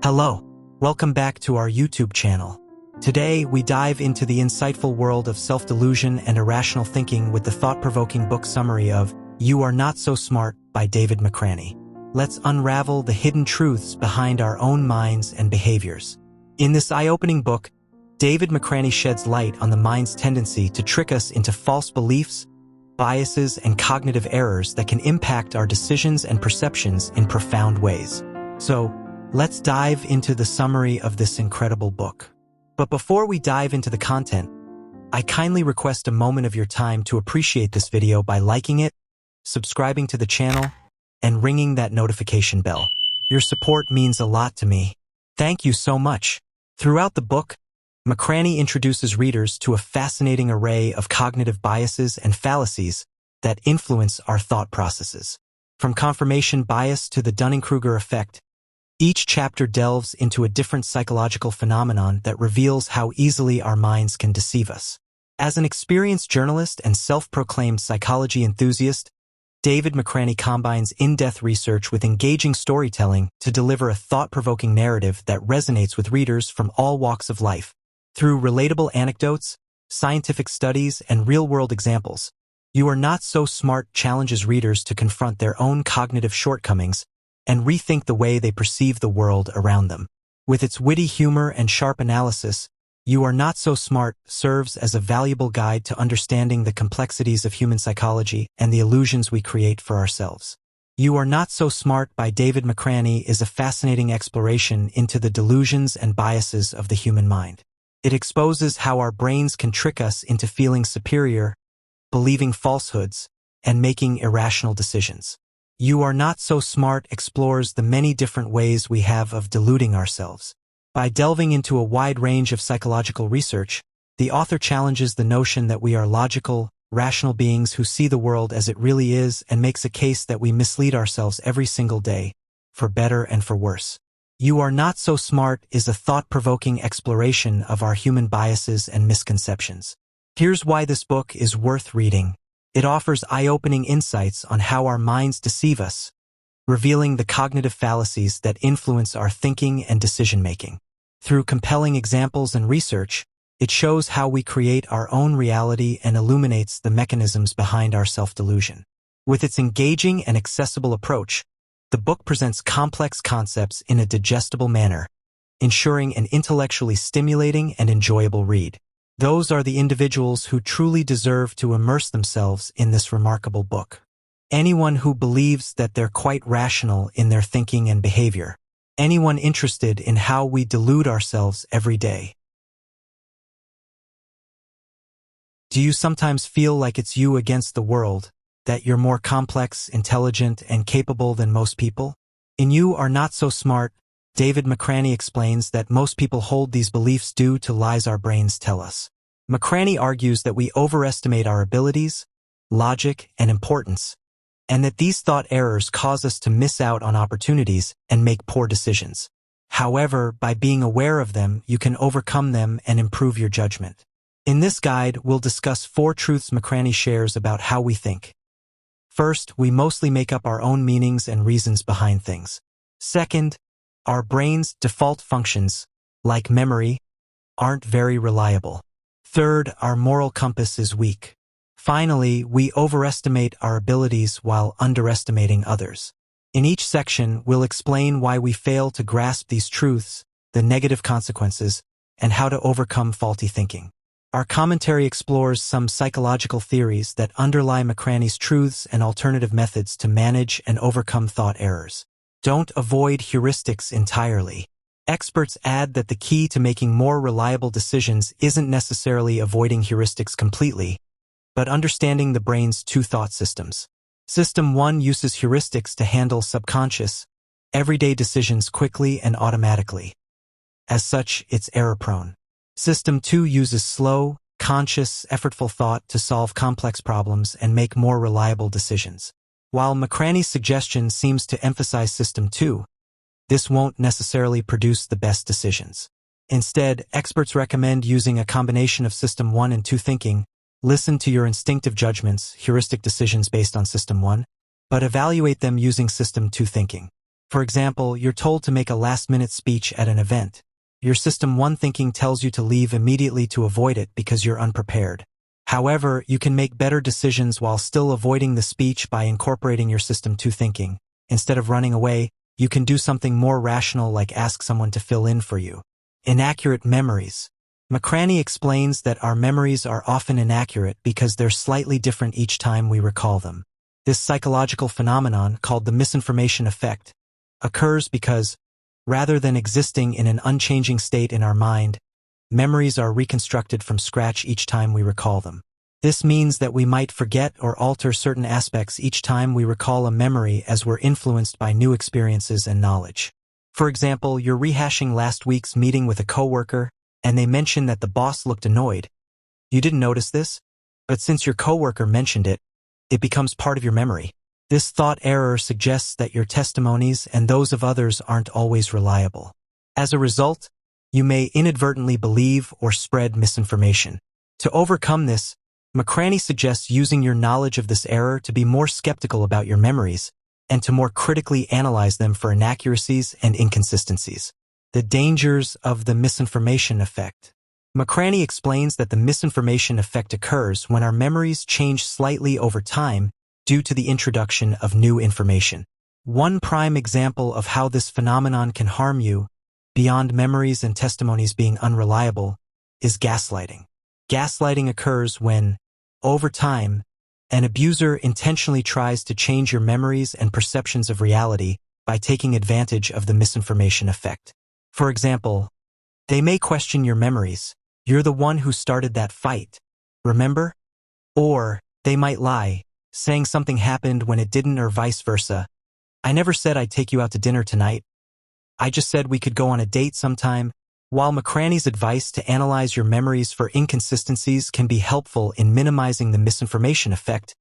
Hello, welcome back to our YouTube channel. Today, we dive into the insightful world of self-delusion and irrational thinking with the thought-provoking book summary of You Are Not So Smart by David McRaney. Let's unravel the hidden truths behind our own minds and behaviors. In this eye-opening book, David McRaney sheds light on the mind's tendency to trick us into false beliefs, biases, and cognitive errors that can impact our decisions and perceptions in profound ways. So, let's dive into the summary of this incredible book. But before we dive into the content, I kindly request a moment of your time to appreciate this video by liking it, subscribing to the channel, and ringing that notification bell. Your support means a lot to me. Thank you so much. Throughout the book, McRaney introduces readers to a fascinating array of cognitive biases and fallacies that influence our thought processes. From confirmation bias to the Dunning-Kruger effect, each chapter delves into a different psychological phenomenon that reveals how easily our minds can deceive us. As an experienced journalist and self-proclaimed psychology enthusiast, David McRaney combines in-depth research with engaging storytelling to deliver a thought-provoking narrative that resonates with readers from all walks of life. Through relatable anecdotes, scientific studies, and real-world examples, You Are Not So Smart challenges readers to confront their own cognitive shortcomings and rethink the way they perceive the world around them. With its witty humor and sharp analysis, You Are Not So Smart serves as a valuable guide to understanding the complexities of human psychology and the illusions we create for ourselves. You Are Not So Smart by David McRaney is a fascinating exploration into the delusions and biases of the human mind. It exposes how our brains can trick us into feeling superior, believing falsehoods, and making irrational decisions. You Are Not So Smart explores the many different ways we have of deluding ourselves. By delving into a wide range of psychological research, the author challenges the notion that we are logical, rational beings who see the world as it really is and makes a case that we mislead ourselves every single day, for better and for worse. You Are Not So Smart is a thought-provoking exploration of our human biases and misconceptions. Here's why this book is worth reading. It offers eye-opening insights on how our minds deceive us, revealing the cognitive fallacies that influence our thinking and decision-making. Through compelling examples and research, it shows how we create our own reality and illuminates the mechanisms behind our self-delusion. With its engaging and accessible approach, the book presents complex concepts in a digestible manner, ensuring an intellectually stimulating and enjoyable read. Those are the individuals who truly deserve to immerse themselves in this remarkable book. Anyone who believes that they're quite rational in their thinking and behavior. Anyone interested in how we delude ourselves every day. Do you sometimes feel like it's you against the world, that you're more complex, intelligent, and capable than most people? In You Are Not So Smart, David McRaney explains that most people hold these beliefs due to lies our brains tell us. McRaney argues that we overestimate our abilities, logic, and importance, and that these thought errors cause us to miss out on opportunities and make poor decisions. However, by being aware of them, you can overcome them and improve your judgment. In this guide, we'll discuss 4 truths McRaney shares about how we think. First, we mostly make up our own meanings and reasons behind things. Second, our brain's default functions, like memory, aren't very reliable. Third, our moral compass is weak. Finally, we overestimate our abilities while underestimating others. In each section, we'll explain why we fail to grasp these truths, the negative consequences, and how to overcome faulty thinking. Our commentary explores some psychological theories that underlie McRaney's truths and alternative methods to manage and overcome thought errors. Don't avoid heuristics entirely. Experts add that the key to making more reliable decisions isn't necessarily avoiding heuristics completely, but understanding the brain's 2 thought systems. System 1 uses heuristics to handle subconscious, everyday decisions quickly and automatically. As such, it's error-prone. System 2 uses slow, conscious, effortful thought to solve complex problems and make more reliable decisions. While McRaney's suggestion seems to emphasize System 2, this won't necessarily produce the best decisions. Instead, experts recommend using a combination of System 1 and 2 thinking. Listen to your instinctive judgments, heuristic decisions based on System 1, but evaluate them using System 2 thinking. For example, you're told to make a last-minute speech at an event. Your System 1 thinking tells you to leave immediately to avoid it because you're unprepared. However, you can make better decisions while still avoiding the speech by incorporating your System 2 thinking. Instead of running away, you can do something more rational like ask someone to fill in for you. Inaccurate memories. McRaney explains that our memories are often inaccurate because they're slightly different each time we recall them. This psychological phenomenon, called the misinformation effect, occurs because, rather than existing in an unchanging state in our mind, memories are reconstructed from scratch each time we recall them. This means that we might forget or alter certain aspects each time we recall a memory as we're influenced by new experiences and knowledge. For example, you're rehashing last week's meeting with a coworker, and they mention that the boss looked annoyed. You didn't notice this, but since your coworker mentioned it, it becomes part of your memory. This thought error suggests that your testimonies and those of others aren't always reliable. As a result, you may inadvertently believe or spread misinformation. To overcome this, McRaney suggests using your knowledge of this error to be more skeptical about your memories and to more critically analyze them for inaccuracies and inconsistencies. The dangers of the misinformation effect. McRaney explains that the misinformation effect occurs when our memories change slightly over time due to the introduction of new information. One prime example of how this phenomenon can harm you, beyond memories and testimonies being unreliable, is gaslighting. Gaslighting occurs when, over time, an abuser intentionally tries to change your memories and perceptions of reality by taking advantage of the misinformation effect. For example, they may question your memories. You're the one who started that fight, remember? Or they might lie, saying something happened when it didn't or vice versa. I never said I'd take you out to dinner tonight. I just said we could go on a date sometime. While McRaney's advice to analyze your memories for inconsistencies can be helpful in minimizing the misinformation effect,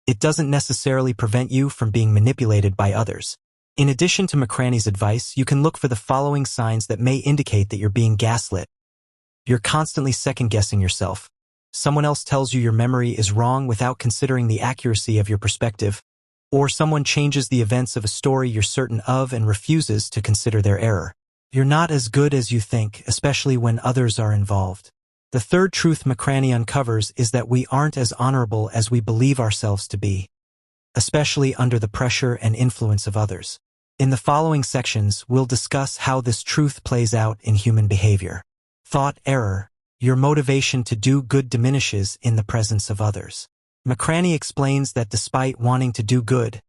it doesn't necessarily prevent you from being manipulated by others. In addition to McRaney's advice, you can look for the following signs that may indicate that you're being gaslit. You're constantly second-guessing yourself. Someone else tells you your memory is wrong without considering the accuracy of your perspective, or someone changes the events of a story you're certain of and refuses to consider their error. You're not as good as you think, especially when others are involved. The third truth McRaney uncovers is that we aren't as honorable as we believe ourselves to be, especially under the pressure and influence of others. In the following sections, we'll discuss how this truth plays out in human behavior. Thought error. Your motivation to do good diminishes in the presence of others. McRaney explains that despite wanting to do good,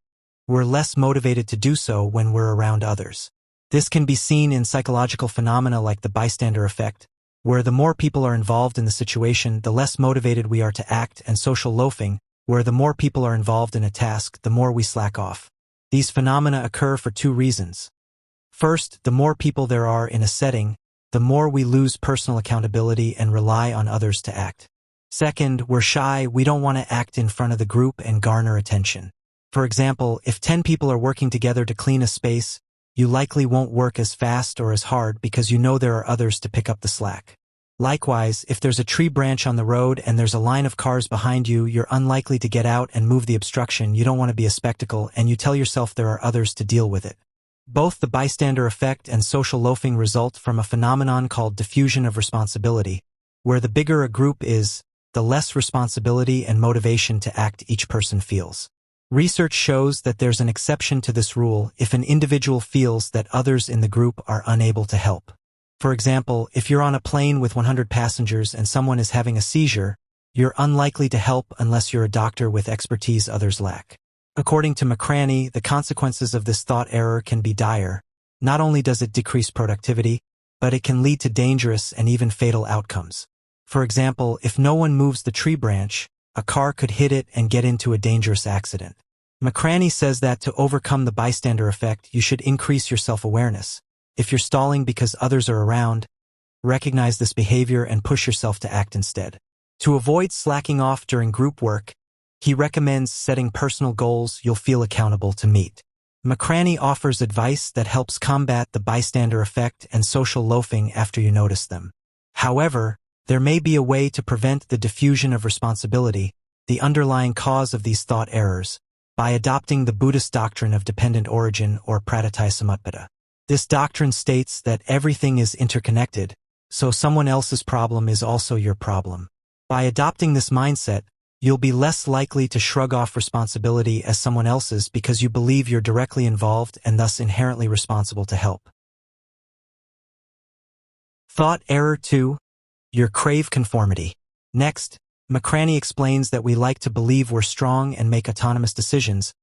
we're less motivated to do so when we're around others. This can be seen in psychological phenomena like the bystander effect, where the more people are involved in the situation, the less motivated we are to act, and social loafing, where the more people are involved in a task, the more we slack off. These phenomena occur for two reasons. First, the more people there are in a setting, the more we lose personal accountability and rely on others to act. Second, we're shy, we don't want to act in front of the group and garner attention. For example, if 10 people are working together to clean a space, you likely won't work as fast or as hard because you know there are others to pick up the slack. Likewise, if there's a tree branch on the road and there's a line of cars behind you, you're unlikely to get out and move the obstruction. You don't want to be a spectacle, and you tell yourself there are others to deal with it. Both the bystander effect and social loafing result from a phenomenon called diffusion of responsibility, where the bigger a group is, the less responsibility and motivation to act each person feels. Research shows that there's an exception to this rule if an individual feels that others in the group are unable to help. For example, if you're on a plane with 100 passengers and someone is having a seizure, you're unlikely to help unless you're a doctor with expertise others lack. According to McRaney, the consequences of this thought error can be dire. Not only does it decrease productivity, but it can lead to dangerous and even fatal outcomes. For example, if no one moves the tree branch, a car could hit it and get into a dangerous accident. McRaney says that to overcome the bystander effect, you should increase your self-awareness. If you're stalling because others are around, recognize this behavior and push yourself to act instead. To avoid slacking off during group work, he recommends setting personal goals you'll feel accountable to meet. McRaney offers advice that helps combat the bystander effect and social loafing after you notice them. However, there may be a way to prevent the diffusion of responsibility, the underlying cause of these thought errors. by adopting the Buddhist doctrine of dependent origin or pratitya. This doctrine states that everything is interconnected, so someone else's problem is also your problem. By adopting this mindset, you'll be less likely to shrug off responsibility as someone else's because you believe you're directly involved and thus inherently responsible to help. Thought error 2. Your crave conformity. Next, McRaney explains that we like to believe we're strong and make autonomous decisions,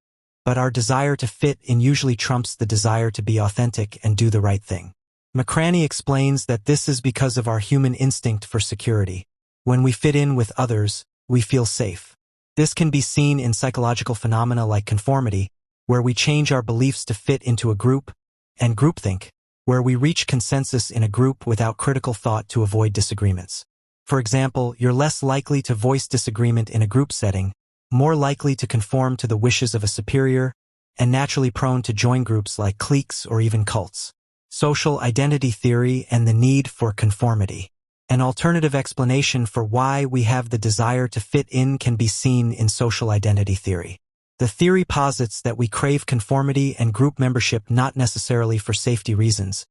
but our desire to fit in usually trumps the desire to be authentic and do the right thing. McRaney explains that this is because of our human instinct for security. When we fit in with others, we feel safe. This can be seen in psychological phenomena like conformity, where we change our beliefs to fit into a group, and groupthink, where we reach consensus in a group without critical thought to avoid disagreements. For example, you're less likely to voice disagreement in a group setting, more likely to conform to the wishes of a superior, and naturally prone to join groups like cliques or even cults. Social identity theory and the need for conformity. An alternative explanation for why we have the desire to fit in can be seen in social identity theory. The theory posits that we crave conformity and group membership not necessarily for safety reasons,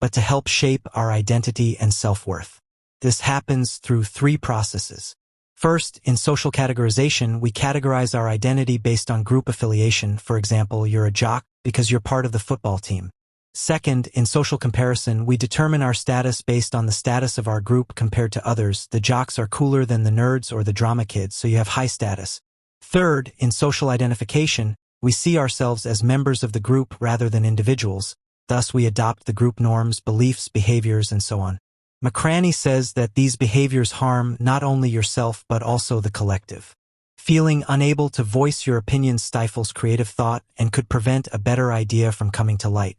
but to help shape our identity and self-worth. This happens through 3 processes. First, in social categorization, we categorize our identity based on group affiliation. For example, you're a jock because you're part of the football team. Second, in social comparison, we determine our status based on the status of our group compared to others. The jocks are cooler than the nerds or the drama kids, so you have high status. Third, in social identification, we see ourselves as members of the group rather than individuals. Thus, we adopt the group norms, beliefs, behaviors, and so on. McRaney says that these behaviors harm not only yourself but also the collective. Feeling unable to voice your opinion stifles creative thought and could prevent a better idea from coming to light.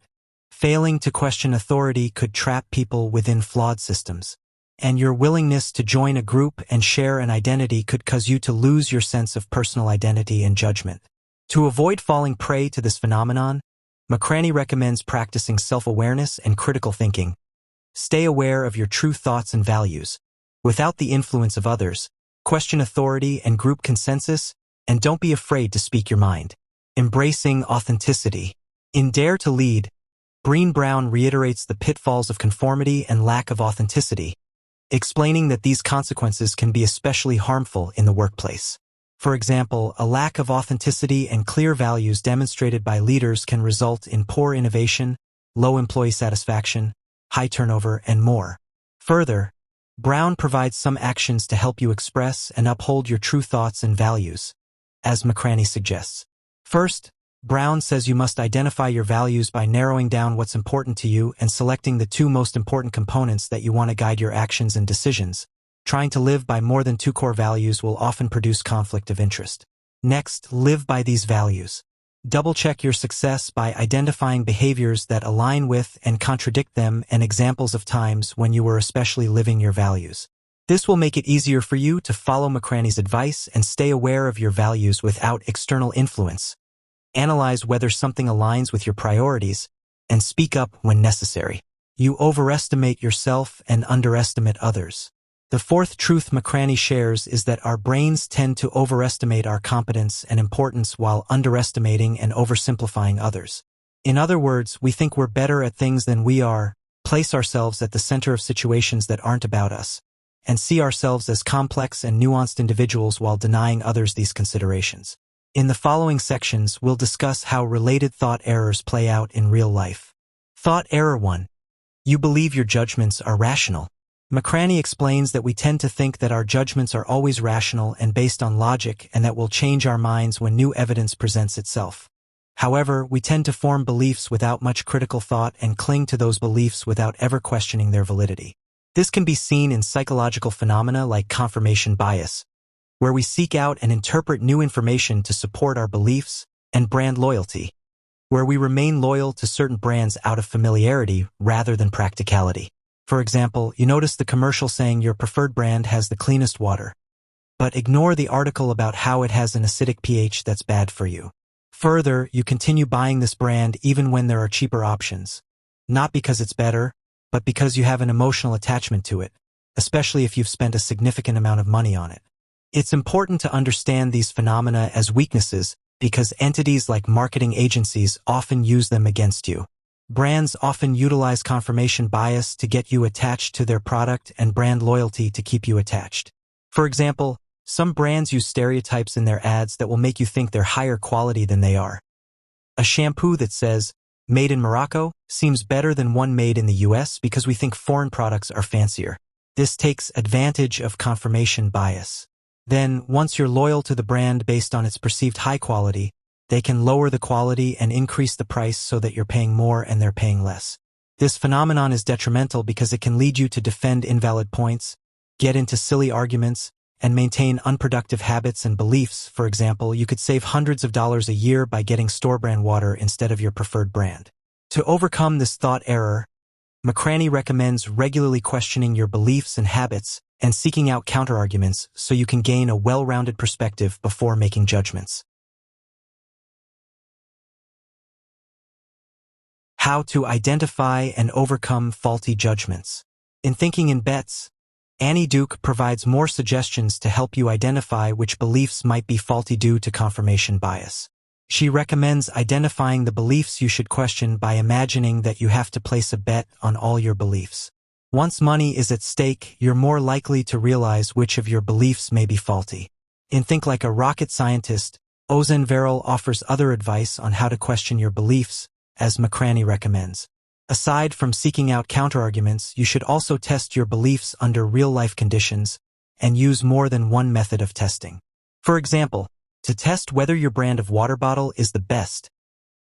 Failing to question authority could trap people within flawed systems. And your willingness to join a group and share an identity could cause you to lose your sense of personal identity and judgment. To avoid falling prey to this phenomenon, McRaney recommends practicing self-awareness and critical thinking. Stay aware of your true thoughts and values. Without the influence of others, question authority and group consensus, and don't be afraid to speak your mind. Embracing authenticity. In Dare to Lead, Brené Brown reiterates the pitfalls of conformity and lack of authenticity, explaining that these consequences can be especially harmful in the workplace. For example, a lack of authenticity and clear values demonstrated by leaders can result in poor innovation, low employee satisfaction, high turnover, and more. Further, Brown provides some actions to help you express and uphold your true thoughts and values, as McRaney suggests. First, Brown says you must identify your values by narrowing down what's important to you and selecting the 2 most important components that you want to guide your actions and decisions. Trying to live by more than 2 core values will often produce conflict of interest. Next, live by these values. Double-check your success by identifying behaviors that align with and contradict them and examples of times when you were especially living your values. This will make it easier for you to follow McRaney's advice and stay aware of your values without external influence. Analyze whether something aligns with your priorities, and speak up when necessary. You overestimate yourself and underestimate others. The 4th truth McRaney shares is that our brains tend to overestimate our competence and importance while underestimating and oversimplifying others. In other words, we think we're better at things than we are, place ourselves at the center of situations that aren't about us, and see ourselves as complex and nuanced individuals while denying others these considerations. In the following sections, we'll discuss how related thought errors play out in real life. Thought error 1. You believe your judgments are rational. McRaney explains that we tend to think that our judgments are always rational and based on logic and that we'll change our minds when new evidence presents itself. However, we tend to form beliefs without much critical thought and cling to those beliefs without ever questioning their validity. This can be seen in psychological phenomena like confirmation bias, where we seek out and interpret new information to support our beliefs, and brand loyalty, where we remain loyal to certain brands out of familiarity rather than practicality. For example, you notice the commercial saying your preferred brand has the cleanest water, but ignore the article about how it has an acidic pH that's bad for you. Further, you continue buying this brand even when there are cheaper options, not because it's better, but because you have an emotional attachment to it, especially if you've spent a significant amount of money on it. It's important to understand these phenomena as weaknesses because entities like marketing agencies often use them against you. Brands often utilize confirmation bias to get you attached to their product and brand loyalty to keep you attached. For example, some brands use stereotypes in their ads that will make you think they're higher quality than they are. A shampoo that says, "Made in Morocco," seems better than one made in the US because we think foreign products are fancier. This takes advantage of confirmation bias. Then, once you're loyal to the brand based on its perceived high quality, they can lower the quality and increase the price so that you're paying more and they're paying less. This phenomenon is detrimental because it can lead you to defend invalid points, get into silly arguments, and maintain unproductive habits and beliefs. For example, you could save hundreds of dollars a year by getting store-brand water instead of your preferred brand. To overcome this thought error, McRaney recommends regularly questioning your beliefs and habits and seeking out counterarguments so you can gain a well-rounded perspective before making judgments. How to identify and overcome faulty judgments. In Thinking in Bets, Annie Duke provides more suggestions to help you identify which beliefs might be faulty due to confirmation bias. She recommends identifying the beliefs you should question by imagining that you have to place a bet on all your beliefs. Once money is at stake, you're more likely to realize which of your beliefs may be faulty. In Think Like a Rocket Scientist, Ozan Varol offers other advice on how to question your beliefs, as McRaney recommends. Aside from seeking out counterarguments, you should also test your beliefs under real-life conditions and use more than one method of testing. For example, to test whether your brand of water bottle is the best,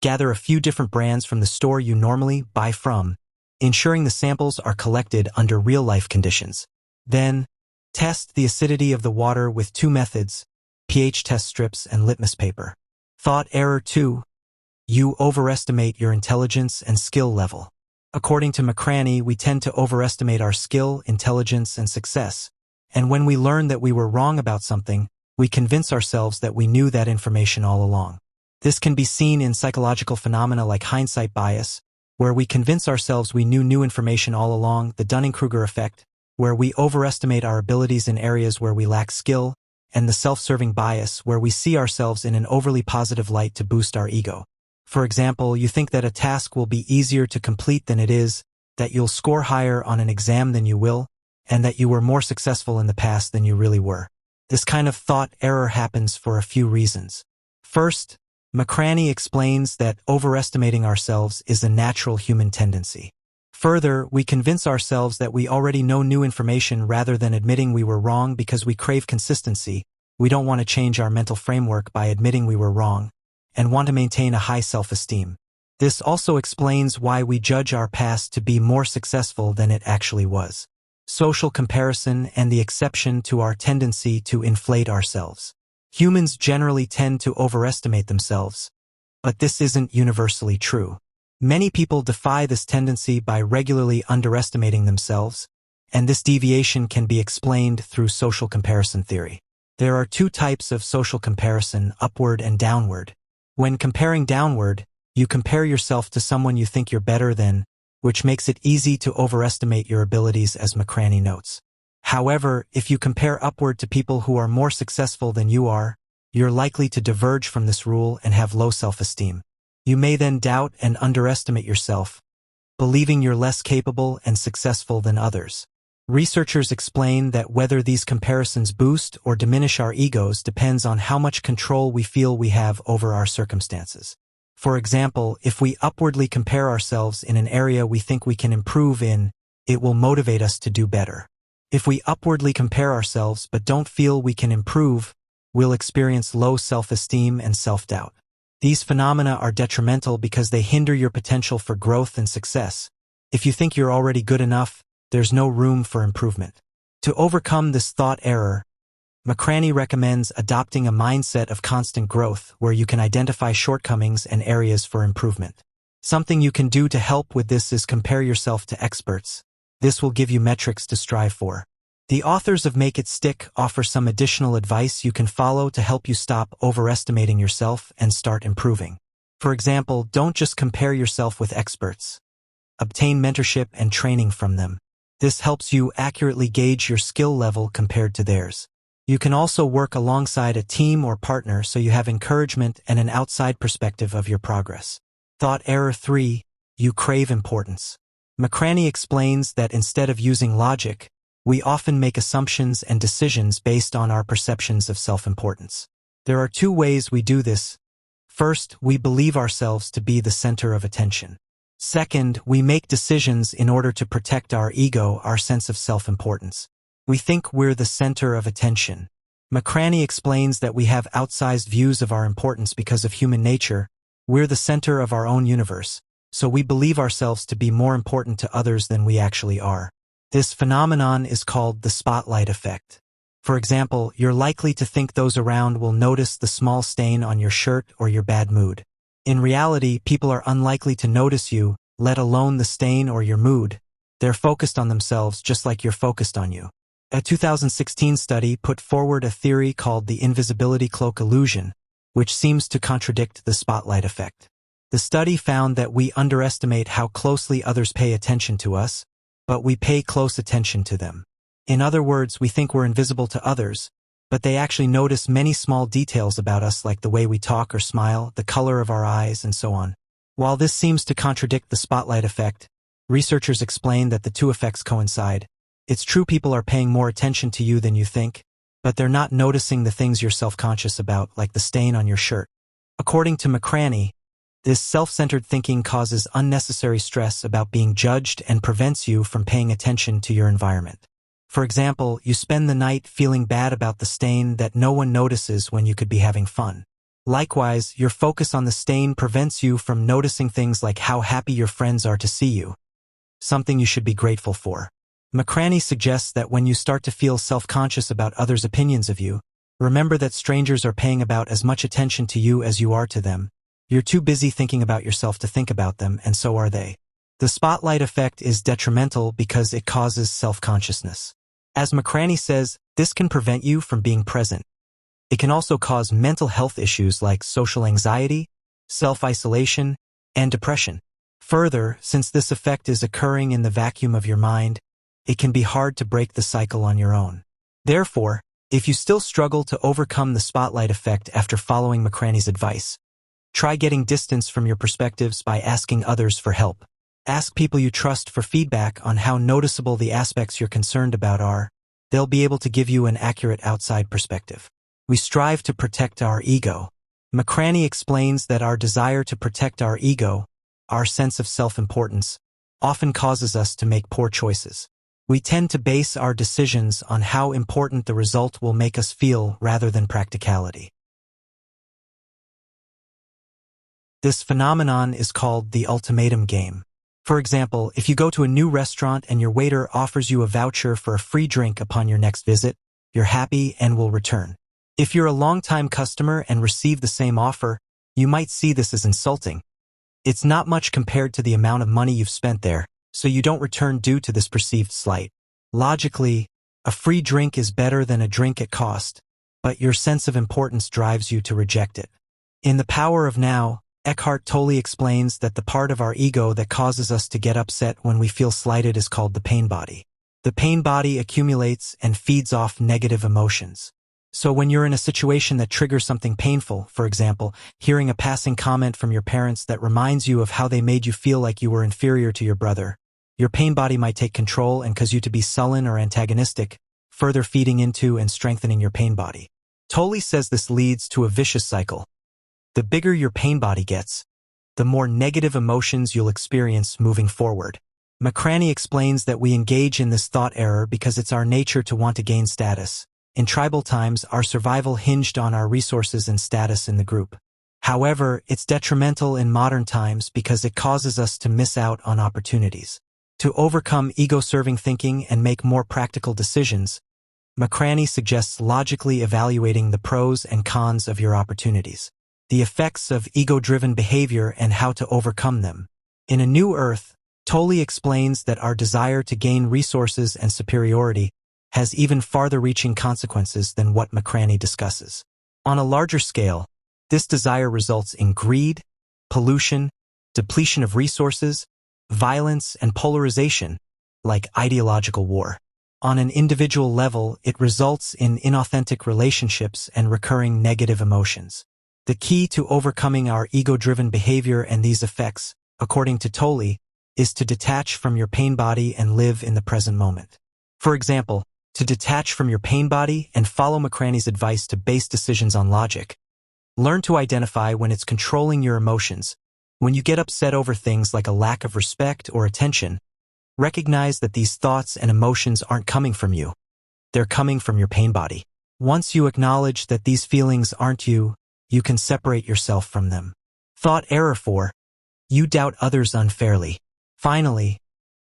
gather a few different brands from the store you normally buy from, ensuring the samples are collected under real-life conditions. Then, test the acidity of the water with two methods: pH test strips and litmus paper. Thought error 2. You overestimate your intelligence and skill level. According to McRaney, we tend to overestimate our skill, intelligence, and success. And when we learn that we were wrong about something, we convince ourselves that we knew that information all along. This can be seen in psychological phenomena like hindsight bias, where we convince ourselves we knew new information all along, the Dunning-Kruger effect, where we overestimate our abilities in areas where we lack skill, and the self-serving bias, where we see ourselves in an overly positive light to boost our ego. For example, you think that a task will be easier to complete than it is, that you'll score higher on an exam than you will, and that you were more successful in the past than you really were. This kind of thought error happens for a few reasons. First, McRaney explains that overestimating ourselves is a natural human tendency. Further, we convince ourselves that we already know new information rather than admitting we were wrong because we crave consistency. We don't want to change our mental framework by admitting we were wrong, and want to maintain a high self-esteem. This also explains why we judge our past to be more successful than it actually was. Social comparison and the exception to our tendency to inflate ourselves. Humans generally tend to overestimate themselves, but this isn't universally true. Many people defy this tendency by regularly underestimating themselves, and this deviation can be explained through social comparison theory. There are two types of social comparison, upward and downward. When comparing downward, you compare yourself to someone you think you're better than, which makes it easy to overestimate your abilities, as McRaney notes. However, if you compare upward to people who are more successful than you are, you're likely to diverge from this rule and have low self-esteem. You may then doubt and underestimate yourself, believing you're less capable and successful than others. Researchers explain that whether these comparisons boost or diminish our egos depends on how much control we feel we have over our circumstances. For example, if we upwardly compare ourselves in an area we think we can improve in, it will motivate us to do better. If we upwardly compare ourselves but don't feel we can improve, we'll experience low self-esteem and self-doubt. These phenomena are detrimental because they hinder your potential for growth and success. If you think you're already good enough, there's no room for improvement. To overcome this thought error, McRaney recommends adopting a mindset of constant growth where you can identify shortcomings and areas for improvement. Something you can do to help with this is compare yourself to experts. This will give you metrics to strive for. The authors of Make It Stick offer some additional advice you can follow to help you stop overestimating yourself and start improving. For example, don't just compare yourself with experts. Obtain mentorship and training from them. This helps you accurately gauge your skill level compared to theirs. You can also work alongside a team or partner so you have encouragement and an outside perspective of your progress. Thought error 3. You crave importance. McRaney explains that instead of using logic, we often make assumptions and decisions based on our perceptions of self-importance. There are 2 ways we do this. First, we believe ourselves to be the center of attention. Second, we make decisions in order to protect our ego, our sense of self-importance. We think we're the center of attention. McRaney explains that we have outsized views of our importance because of human nature. We're the center of our own universe, so we believe ourselves to be more important to others than we actually are. This phenomenon is called the spotlight effect. For example, you're likely to think those around will notice the small stain on your shirt or your bad mood. In reality, people are unlikely to notice you, let alone the stain or your mood. They're focused on themselves just like you're focused on you. A 2016 study put forward a theory called the invisibility cloak illusion, which seems to contradict the spotlight effect. The study found that we underestimate how closely others pay attention to us, but we pay close attention to them. In other words, we think we're invisible to others, but they actually notice many small details about us like the way we talk or smile, the color of our eyes, and so on. While this seems to contradict the spotlight effect, researchers explain that the 2 effects coincide. It's true people are paying more attention to you than you think, but they're not noticing the things you're self-conscious about, like the stain on your shirt. According to McRaney, this self-centered thinking causes unnecessary stress about being judged and prevents you from paying attention to your environment. For example, you spend the night feeling bad about the stain that no one notices when you could be having fun. Likewise, your focus on the stain prevents you from noticing things like how happy your friends are to see you, something you should be grateful for. McRaney suggests that when you start to feel self-conscious about others' opinions of you, remember that strangers are paying about as much attention to you as you are to them. You're too busy thinking about yourself to think about them, and so are they. The spotlight effect is detrimental because it causes self-consciousness. As McRaney says, this can prevent you from being present. It can also cause mental health issues like social anxiety, self-isolation, and depression. Further, since this effect is occurring in the vacuum of your mind, it can be hard to break the cycle on your own. Therefore, if you still struggle to overcome the spotlight effect after following McRaney's advice, try getting distance from your perspectives by asking others for help. Ask people you trust for feedback on how noticeable the aspects you're concerned about are. They'll be able to give you an accurate outside perspective. We strive to protect our ego. McRaney explains that our desire to protect our ego, our sense of self-importance, often causes us to make poor choices. We tend to base our decisions on how important the result will make us feel rather than practicality. This phenomenon is called the ultimatum game. For example, if you go to a new restaurant and your waiter offers you a voucher for a free drink upon your next visit, you're happy and will return. If you're a long-time customer and receive the same offer, you might see this as insulting. It's not much compared to the amount of money you've spent there, so you don't return due to this perceived slight. Logically, a free drink is better than a drink at cost, but your sense of importance drives you to reject it. In The Power of Now, Eckhart Tolle explains that the part of our ego that causes us to get upset when we feel slighted is called the pain body. The pain body accumulates and feeds off negative emotions. So when you're in a situation that triggers something painful, for example, hearing a passing comment from your parents that reminds you of how they made you feel like you were inferior to your brother, your pain body might take control and cause you to be sullen or antagonistic, further feeding into and strengthening your pain body. Tolle says this leads to a vicious cycle. The bigger your pain body gets, the more negative emotions you'll experience moving forward. McRaney explains that we engage in this thought error because it's our nature to want to gain status. In tribal times, our survival hinged on our resources and status in the group. However, it's detrimental in modern times because it causes us to miss out on opportunities. To overcome ego-serving thinking and make more practical decisions, McRaney suggests logically evaluating the pros and cons of your opportunities, the effects of ego-driven behavior and how to overcome them. In A New Earth, Tolle explains that our desire to gain resources and superiority has even farther-reaching consequences than what McRaney discusses. On a larger scale, this desire results in greed, pollution, depletion of resources, violence, and polarization, like ideological war. On an individual level, it results in inauthentic relationships and recurring negative emotions. The key to overcoming our ego-driven behavior and these effects, according to Tolle, is to detach from your pain body and live in the present moment. For example, to detach from your pain body and follow McRaney's advice to base decisions on logic. Learn to identify when it's controlling your emotions. When you get upset over things like a lack of respect or attention, recognize that these thoughts and emotions aren't coming from you. They're coming from your pain body. Once you acknowledge that these feelings aren't you, you can separate yourself from them. Thought error 4. You doubt others unfairly. Finally,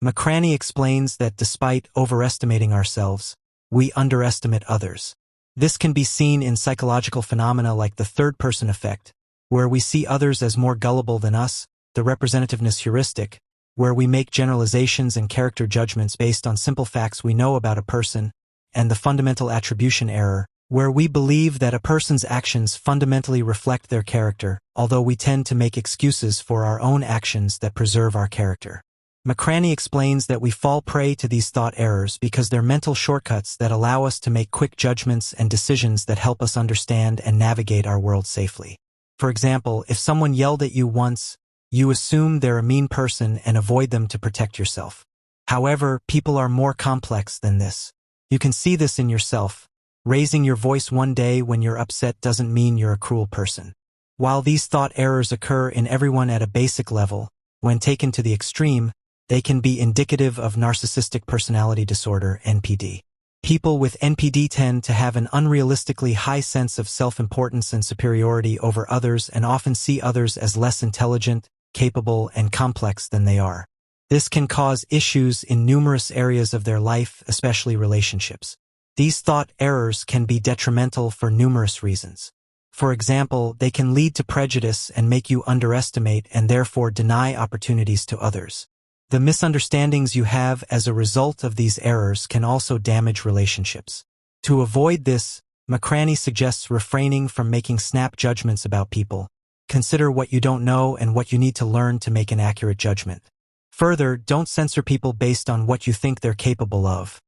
McRaney explains that despite overestimating ourselves, we underestimate others. This can be seen in psychological phenomena like the third-person effect, where we see others as more gullible than us, the representativeness heuristic, where we make generalizations and character judgments based on simple facts we know about a person, and the fundamental attribution error, where we believe that a person's actions fundamentally reflect their character, although we tend to make excuses for our own actions that preserve our character. McRaney explains that we fall prey to these thought errors because they're mental shortcuts that allow us to make quick judgments and decisions that help us understand and navigate our world safely. For example, if someone yelled at you once, you assume they're a mean person and avoid them to protect yourself. However, people are more complex than this. You can see this in yourself. Raising your voice one day when you're upset doesn't mean you're a cruel person. While these thought errors occur in everyone at a basic level, when taken to the extreme, they can be indicative of narcissistic personality disorder, NPD. People with NPD tend to have an unrealistically high sense of self-importance and superiority over others and often see others as less intelligent, capable, and complex than they are. This can cause issues in numerous areas of their life, especially relationships. These thought errors can be detrimental for numerous reasons. For example, they can lead to prejudice and make you underestimate and therefore deny opportunities to others. The misunderstandings you have as a result of these errors can also damage relationships. To avoid this, McRaney suggests refraining from making snap judgments about people. Consider what you don't know and what you need to learn to make an accurate judgment. Further, don't censor people based on what you think they're capable of.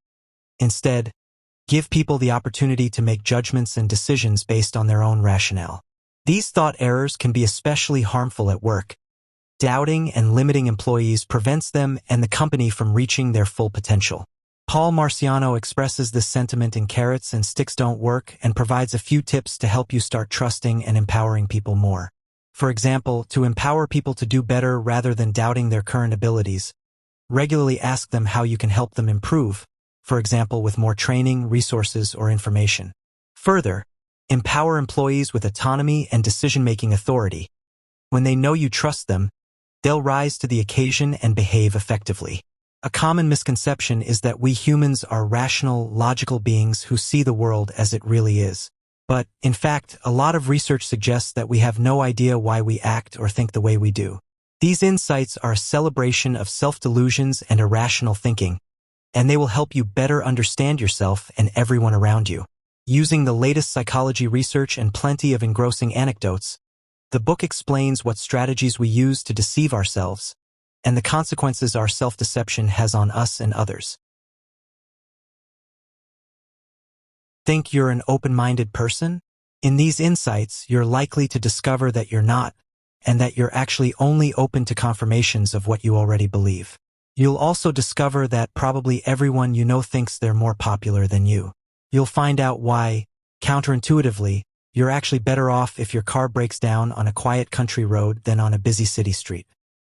Instead, give people the opportunity to make judgments and decisions based on their own rationale. These thought errors can be especially harmful at work. Doubting and limiting employees prevents them and the company from reaching their full potential. Paul Marciano expresses this sentiment in Carrots and Sticks Don't Work and provides a few tips to help you start trusting and empowering people more. For example, to empower people to do better rather than doubting their current abilities, regularly ask them how you can help them improve, for example with more training, resources, or information. Further, empower employees with autonomy and decision-making authority. When they know you trust them, they'll rise to the occasion and behave effectively. A common misconception is that we humans are rational, logical beings who see the world as it really is. But, in fact, a lot of research suggests that we have no idea why we act or think the way we do. These insights are a celebration of self-delusions and irrational thinking, and they will help you better understand yourself and everyone around you. Using the latest psychology research and plenty of engrossing anecdotes, the book explains what strategies we use to deceive ourselves, and the consequences our self-deception has on us and others. Think you're an open-minded person? In these insights, you're likely to discover that you're not, and that you're actually only open to confirmations of what you already believe. You'll also discover that probably everyone you know thinks they're more popular than you. You'll find out why, counterintuitively, you're actually better off if your car breaks down on a quiet country road than on a busy city street.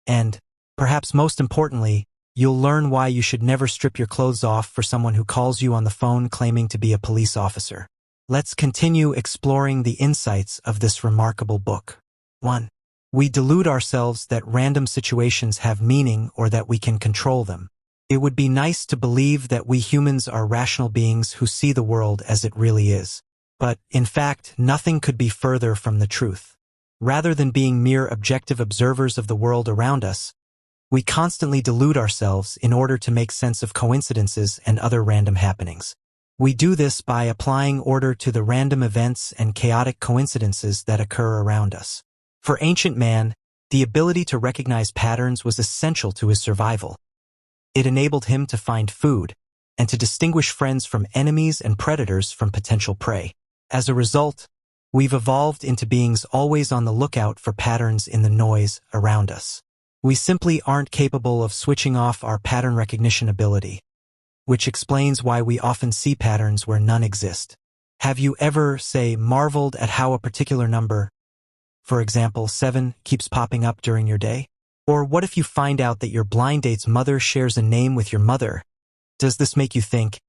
And, perhaps most importantly, you'll learn why you should never strip your clothes off for someone who calls you on the phone claiming to be a police officer. Let's continue exploring the insights of this remarkable book. 1. We delude ourselves that random situations have meaning or that we can control them. It would be nice to believe that we humans are rational beings who see the world as it really is. But, in fact, nothing could be further from the truth. Rather than being mere objective observers of the world around us, we constantly delude ourselves in order to make sense of coincidences and other random happenings. We do this by applying order to the random events and chaotic coincidences that occur around us. For ancient man, the ability to recognize patterns was essential to his survival. It enabled him to find food, and to distinguish friends from enemies and predators from potential prey. As a result, we've evolved into beings always on the lookout for patterns in the noise around us. We simply aren't capable of switching off our pattern recognition ability, which explains why we often see patterns where none exist. Have you ever, say, marveled at how a particular number, for example 7, keeps popping up during your day? Or what if you find out that your blind date's mother shares a name with your mother? Does this make you think,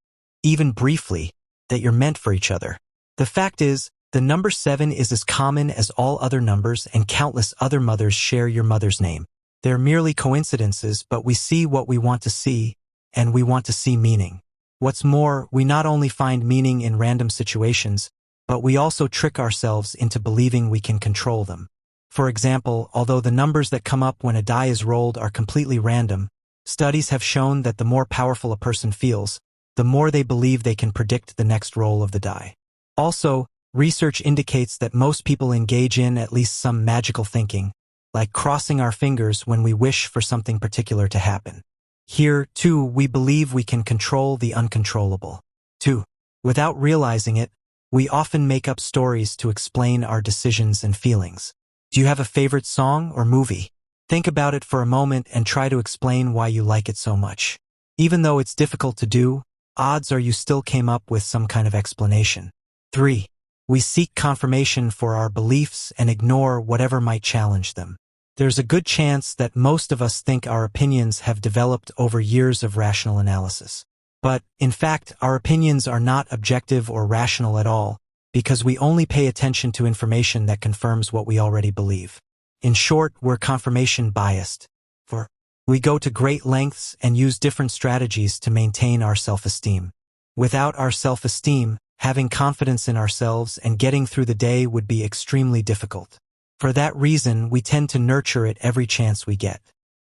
even briefly, that you're meant for each other? The fact is, the number 7 is as common as all other numbers, and countless other mothers share your mother's name. They're merely coincidences, but we see what we want to see, and we want to see meaning. What's more, we not only find meaning in random situations, but we also trick ourselves into believing we can control them. For example, although the numbers that come up when a die is rolled are completely random, studies have shown that the more powerful a person feels, the more they believe they can predict the next roll of the die. Also, research indicates that most people engage in at least some magical thinking, like crossing our fingers when we wish for something particular to happen. Here, too, we believe we can control the uncontrollable. 2. Without realizing it, we often make up stories to explain our decisions and feelings. Do you have a favorite song or movie? Think about it for a moment and try to explain why you like it so much. Even though it's difficult to do, odds are you still came up with some kind of explanation. 3. We seek confirmation for our beliefs and ignore whatever might challenge them. There's a good chance that most of us think our opinions have developed over years of rational analysis. But, in fact, our opinions are not objective or rational at all, because we only pay attention to information that confirms what we already believe. In short, we're confirmation biased. For we go to great lengths and use different strategies to maintain our self-esteem. Without our self-esteem, having confidence in ourselves and getting through the day would be extremely difficult. For that reason, we tend to nurture it every chance we get.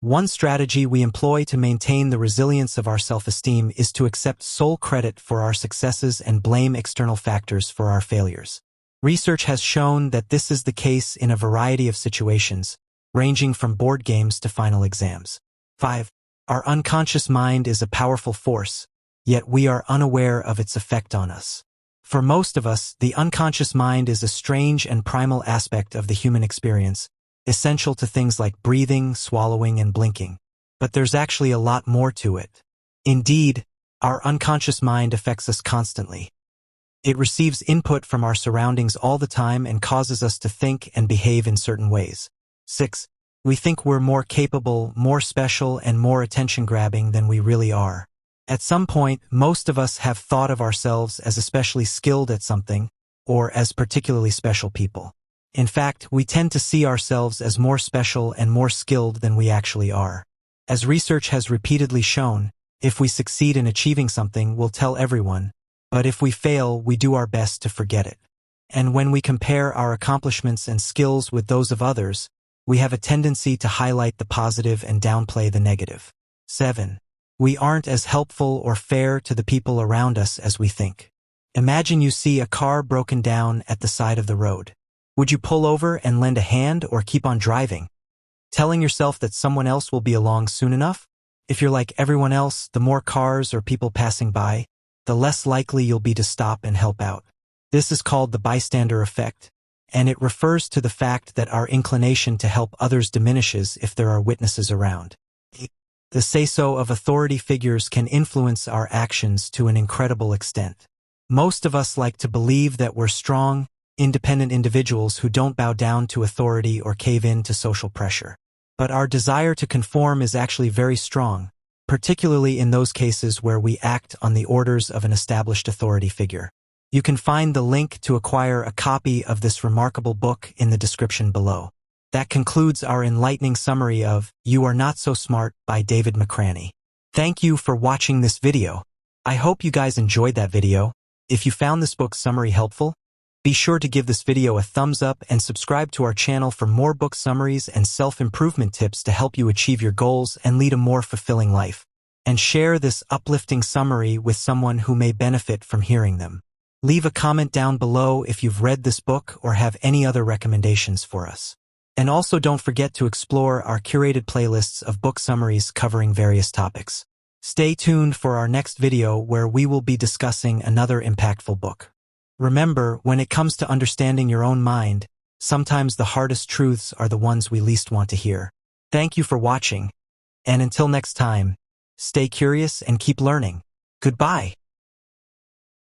One strategy we employ to maintain the resilience of our self-esteem is to accept sole credit for our successes and blame external factors for our failures. Research has shown that this is the case in a variety of situations, ranging from board games to final exams. 5. Our unconscious mind is a powerful force, yet we are unaware of its effect on us. For most of us, the unconscious mind is a strange and primal aspect of the human experience, essential to things like breathing, swallowing, and blinking. But there's actually a lot more to it. Indeed, our unconscious mind affects us constantly. It receives input from our surroundings all the time and causes us to think and behave in certain ways. 6. We think we're more capable, more special, and more attention-grabbing than we really are. At some point, most of us have thought of ourselves as especially skilled at something, or as particularly special people. In fact, we tend to see ourselves as more special and more skilled than we actually are. As research has repeatedly shown, if we succeed in achieving something, we'll tell everyone, but if we fail, we do our best to forget it. And when we compare our accomplishments and skills with those of others, we have a tendency to highlight the positive and downplay the negative. 7. We aren't as helpful or fair to the people around us as we think. Imagine you see a car broken down at the side of the road. Would you pull over and lend a hand or keep on driving, telling yourself that someone else will be along soon enough? If you're like everyone else, the more cars or people passing by, the less likely you'll be to stop and help out. This is called the bystander effect, and it refers to the fact that our inclination to help others diminishes if there are witnesses around. The say-so of authority figures can influence our actions to an incredible extent. Most of us like to believe that we're strong, independent individuals who don't bow down to authority or cave in to social pressure. But our desire to conform is actually very strong, particularly in those cases where we act on the orders of an established authority figure. You can find the link to acquire a copy of this remarkable book in the description below. That concludes our enlightening summary of You Are Not So Smart by David McRaney. Thank you for watching this video. I hope you guys enjoyed that video. If you found this book summary helpful, be sure to give this video a thumbs up and subscribe to our channel for more book summaries and self-improvement tips to help you achieve your goals and lead a more fulfilling life. And share this uplifting summary with someone who may benefit from hearing them. Leave a comment down below if you've read this book or have any other recommendations for us. And also don't forget to explore our curated playlists of book summaries covering various topics. Stay tuned for our next video where we will be discussing another impactful book. Remember, when it comes to understanding your own mind, sometimes the hardest truths are the ones we least want to hear. Thank you for watching, and until next time, stay curious and keep learning. Goodbye.